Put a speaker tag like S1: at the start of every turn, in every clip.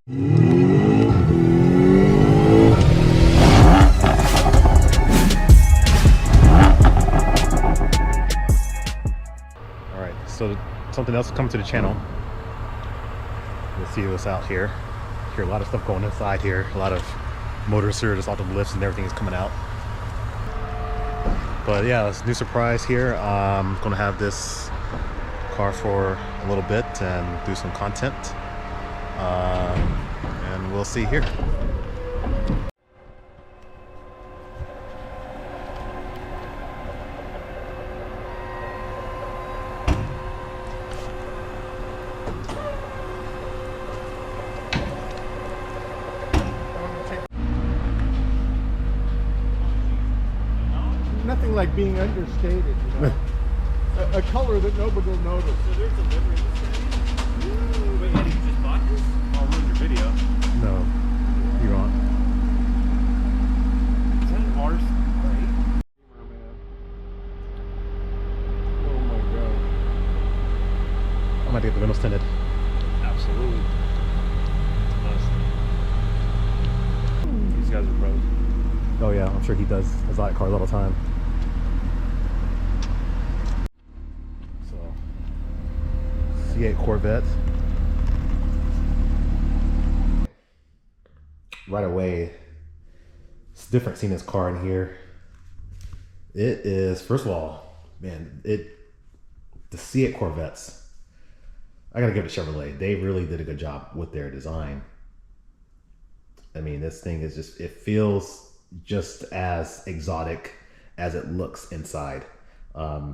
S1: Alright, so something else coming to the channel. Let's see what's out here. Hear a lot of stuff going inside here. A lot of motor surges, all the lifts and everything is coming out. But yeah, it's a new surprise here. I'm gonna have this car for a little bit and do some content. And we'll see here.
S2: Nothing like being understated, you know. a color that nobody will notice.
S3: So there's a livery in this thing? Wait, Eddie, you just bought this? I'll ruin your video.
S1: No, you're on.
S3: Is that ours? Right?
S2: Oh my god.
S1: I'm gonna get the windows tinted.
S3: Absolutely. These guys are pros.
S1: Oh yeah, I'm sure he does exotic cars all the time. So, C8 Corvette. Right away, it's different seeing this car in here. It is, first of all, man, the C8 Corvettes, I gotta give it to Chevrolet. They really did a good job with their design. I mean, this thing is just, it feels just as exotic as it looks inside. Backstory,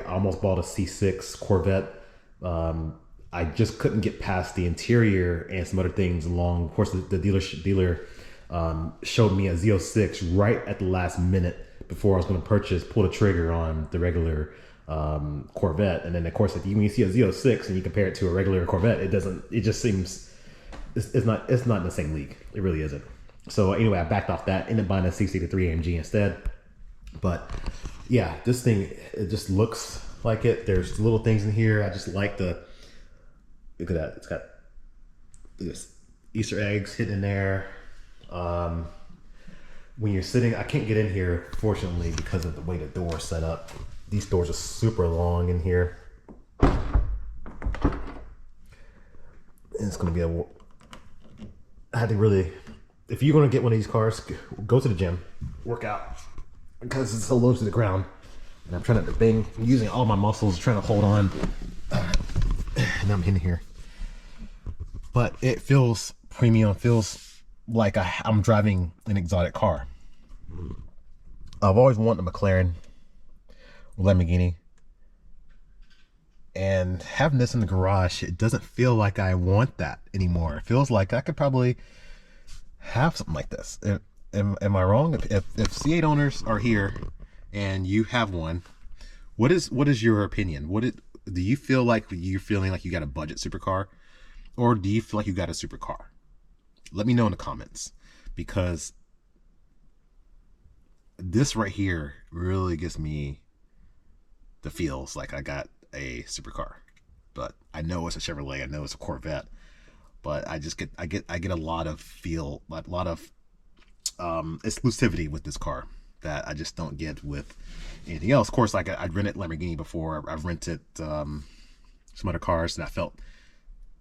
S1: I almost bought a C6 Corvette. I just couldn't get past the interior and some other things along. Of course, the dealer showed me a Z06 right at the last minute before I was going to pull the trigger on the regular Corvette. And then of course, like, when you see a Z06 and you compare it to a regular Corvette, it just seems, it's not in the same league. It really isn't. So anyway, I backed off that, ended up buying a C63 AMG instead. But yeah, this thing, it just looks like it. There's little things in here. I just like look at that. It's got this Easter eggs hidden in there. When you're sitting, I can't get in here, fortunately, because of the way the door's set up. These doors are super long in here. And it's gonna be I had to really, if you're gonna get one of these cars, go to the gym, work out, because it's so low to the ground. And I'm trying to I'm using all my muscles, trying to hold on. And I'm in here. But it feels premium, feels like I'm driving an exotic car. I've always wanted a McLaren Lamborghini. And having this in the garage, it doesn't feel like I want that anymore. It feels like I could probably have something like this. Am I wrong? If C8 owners are here and you have one, what is your opinion? Do you feel like you're feeling like you got a budget supercar, or do you feel like you got a supercar? Let me know in the comments, because this right here really gives me the feels like I got a supercar. But I know it's a Chevrolet, I know it's a Corvette, but I get a lot of exclusivity with this car that I just don't get with anything else. Of course, like I'd rented Lamborghini before. I've rented some other cars, and I felt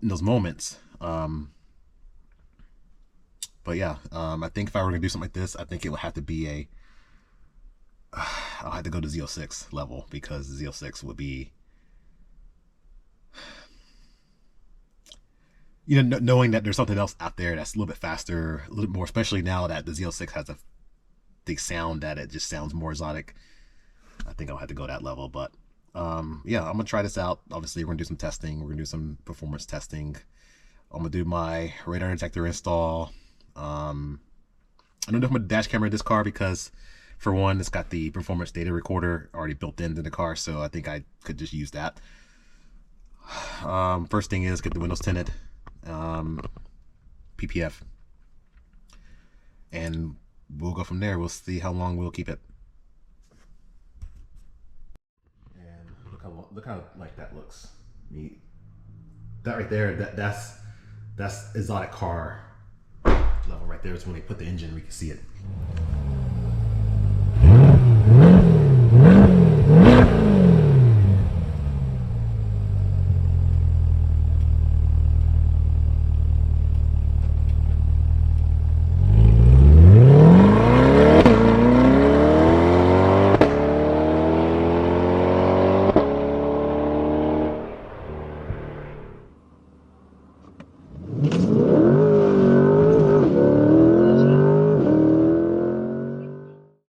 S1: in those moments. But yeah, I think if I were gonna do something like this, I think it would have to be I'll have to go to Z06 level, because Z06 would be, you know, knowing that there's something else out there that's a little bit faster, a little bit more, especially now that the Z06 has a big sound that it just sounds more exotic. I think I'll have to go that level. But yeah, I'm gonna try this out. Obviously, we're gonna do some testing. We're gonna do some performance testing. I'm gonna do my radar detector install. I don't know if I'm gonna dash camera this car, because for one, it's got the performance data recorder already built into the car, so I think I could just use that. First thing is get the windows tinted, PPF, and we'll go from there. We'll see how long we'll keep it. And look how like that looks. That right there, That's exotic car level right there. It's when they put the engine, we can see it.